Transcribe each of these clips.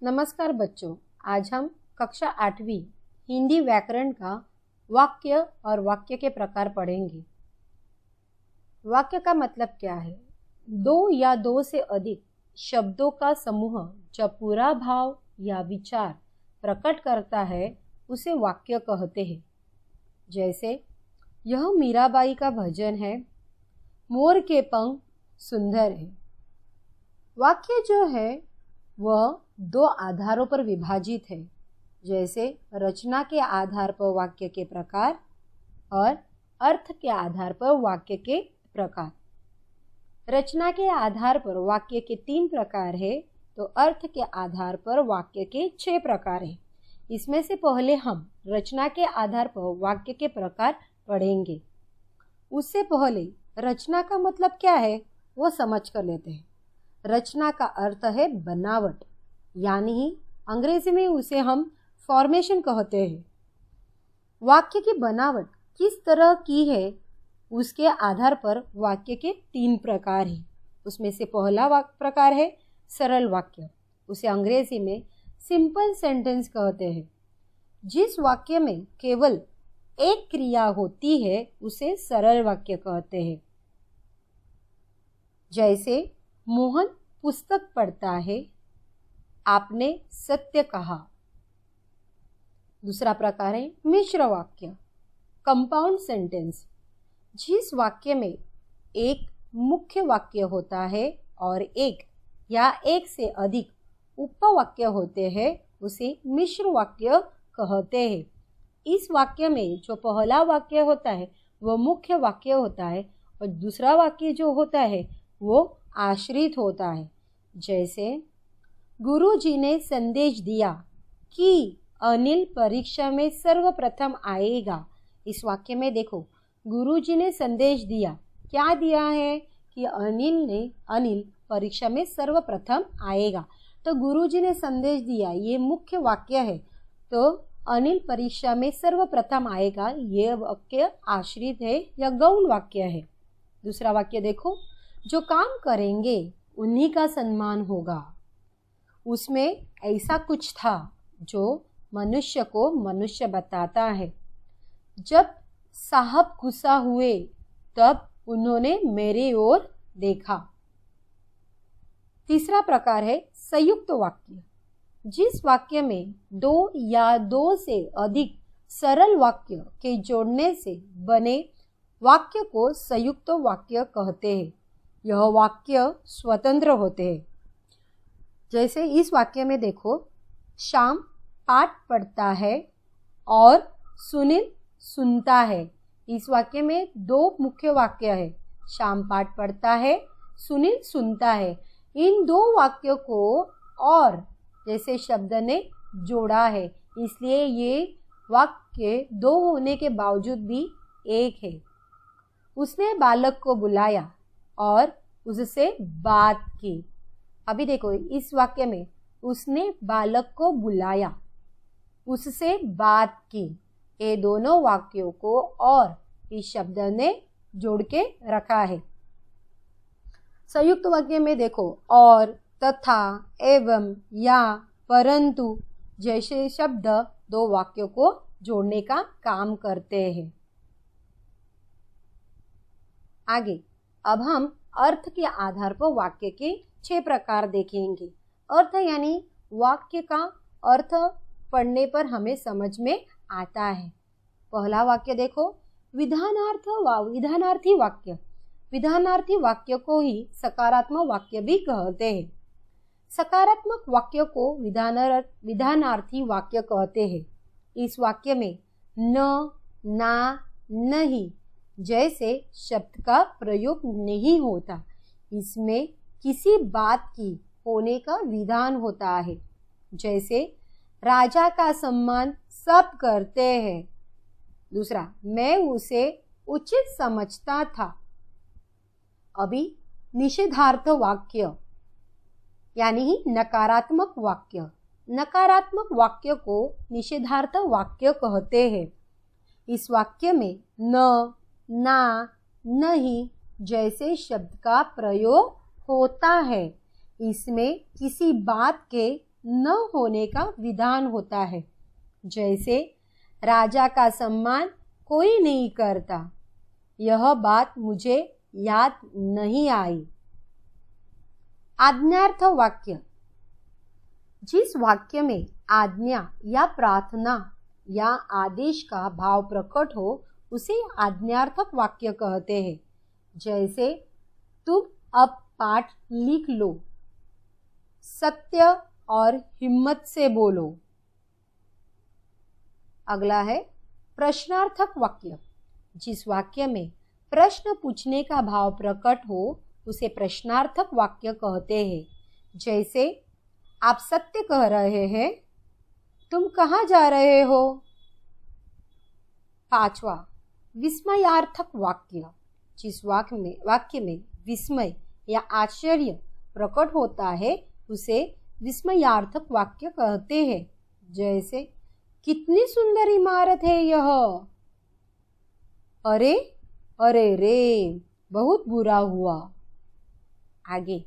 नमस्कार बच्चों, आज हम कक्षा 8वीं हिंदी व्याकरण का वाक्य और वाक्य के प्रकार पढ़ेंगे। वाक्य का मतलब क्या है? दो या दो से अधिक शब्दों का समूह जब पूरा भाव या विचार प्रकट करता है उसे वाक्य कहते हैं। जैसे यह मीराबाई का भजन है, मोर के पंख सुंदर है। वाक्य जो है वह दो आधारों पर विभाजित है, जैसे रचना के आधार पर वाक्य के प्रकार और अर्थ के आधार पर वाक्य के प्रकार। रचना के आधार पर वाक्य के 3 प्रकार है, तो अर्थ के आधार पर वाक्य के 6 प्रकार है। इसमें से पहले हम रचना के आधार पर वाक्य के प्रकार पढ़ेंगे। उससे पहले रचना का मतलब क्या है वो समझ कर लेते हैं। रचना का अर्थ है बनावट, यानी अंग्रेजी में उसे हम फॉर्मेशन कहते हैं। वाक्य की बनावट किस तरह की है उसके आधार पर वाक्य के 3 प्रकार हैं। उसमें से पहला प्रकार है सरल वाक्य, उसे अंग्रेजी में सिंपल सेंटेंस कहते हैं। जिस वाक्य में केवल एक क्रिया होती है उसे सरल वाक्य कहते हैं। जैसे मोहन पुस्तक पढ़ता है, आपने सत्य कहा। दूसरा प्रकार है मिश्र वाक्य, कंपाउंड सेंटेंस। जिस वाक्य में एक मुख्य वाक्य होता है और एक या एक से अधिक उपवाक्य होते हैं उसे मिश्र वाक्य कहते हैं। इस वाक्य में जो पहला वाक्य होता है वह मुख्य वाक्य होता है और दूसरा वाक्य जो होता है वो आश्रित होता है। जैसे गुरुजी ने संदेश दिया कि अनिल परीक्षा में सर्वप्रथम आएगा। इस वाक्य में देखो, गुरुजी ने संदेश दिया, क्या दिया है कि अनिल परीक्षा में सर्वप्रथम आएगा। तो गुरुजी ने संदेश दिया ये मुख्य वाक्य है, तो अनिल परीक्षा में सर्वप्रथम आएगा ये वाक्य आश्रित है या गौण वाक्य है। दूसरा वाक्य देखो, जो काम करेंगे उन्हीं का सम्मान होगा। उसमें ऐसा कुछ था जो मनुष्य को मनुष्य बताता है। जब साहब गुस्सा हुए तब उन्होंने मेरी ओर देखा। तीसरा प्रकार है संयुक्त वाक्य। जिस वाक्य में 2 या 2 से अधिक सरल वाक्य के जोड़ने से बने वाक्य को संयुक्त वाक्य कहते हैं। यह वाक्य स्वतंत्र होते हैं। जैसे इस वाक्य में देखो, श्याम पाठ पढ़ता है और सुनील सुनता है। इस वाक्य में 2 मुख्य वाक्य है, श्याम पाठ पढ़ता है, सुनील सुनता है। इन 2 वाक्यों को और जैसे शब्द ने जोड़ा है, इसलिए ये वाक्य 2 होने के बावजूद भी एक है। उसने बालक को बुलाया और उससे बात की। अभी देखो, इस वाक्य में उसने बालक को बुलाया, उससे बात की, ये दोनों वाक्यों को और इस शब्द ने जोड़ के रखा है। संयुक्त वाक्य में देखो, और, तथा, एवं, या, परंतु जैसे शब्द 2 वाक्यों को जोड़ने का काम करते हैं। आगे अब हम अर्थ के आधार पर वाक्य के 6 प्रकार देखेंगे। अर्थ यानी वाक्य का अर्थ पढ़ने पर हमें समझ में आता है। पहला वाक्य देखो, विधानार्थी वाक्य। विधानार्थी वाक्य को ही सकारात्मक वाक्य भी कहते हैं। सकारात्मक वाक्य को विधानार्थी वाक्य कहते हैं। इस वाक्य में न, ना, नहीं जैसे शब्द का प्रयोग नहीं होता। इसमें किसी बात की होने का विधान होता है। जैसे राजा का सम्मान सब करते हैं। दूसरा, मैं उसे उचित समझता था। अभी निषेधार्थ वाक्य यानी नकारात्मक वाक्य। नकारात्मक वाक्य को निषेधार्थ वाक्य कहते हैं। इस वाक्य में न, ना, नहीं जैसे शब्द का प्रयोग होता है। इसमें किसी बात के न होने का विधान होता है। जैसे राजा का सम्मान कोई नहीं करता। यह बात मुझे याद नहीं आई। आज्ञार्थ वाक्य। जिस वाक्य में आज्ञा या प्रार्थना या आदेश का भाव प्रकट हो उसे आज्ञार्थक वाक्य कहते हैं। जैसे तुम अब पाठ लिख लो। सत्य और हिम्मत से बोलो। अगला है प्रश्नार्थक वाक्य। जिस वाक्य में प्रश्न पूछने का भाव प्रकट हो उसे प्रश्नार्थक वाक्य कहते हैं। जैसे आप सत्य कह रहे हैं। तुम कहाँ जा रहे हो? पांचवा विस्मयार्थक वाक्य। जिस वाक्य में विस्मय या आश्चर्य प्रकट होता है उसे विस्मयार्थक वाक्य कहते हैं। जैसे कितनी सुंदर इमारत है यह। अरे अरे रे, बहुत बुरा हुआ। आगे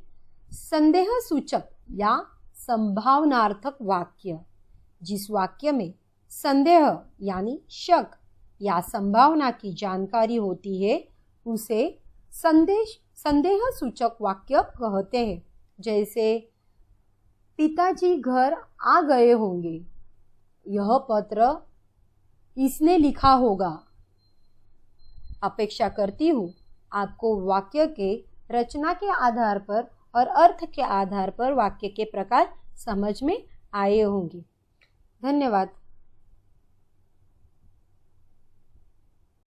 संदेह सूचक या संभावनार्थक वाक्य। जिस वाक्य में संदेह यानी शक या संभावना की जानकारी होती है उसे संदेह सूचक वाक्य कहते हैं। जैसे पिताजी घर आ गए होंगे। यह पत्र इसने लिखा होगा। अपेक्षा करती हूँ आपको वाक्य के रचना के आधार पर और अर्थ के आधार पर वाक्य के प्रकार समझ में आए होंगे। धन्यवाद।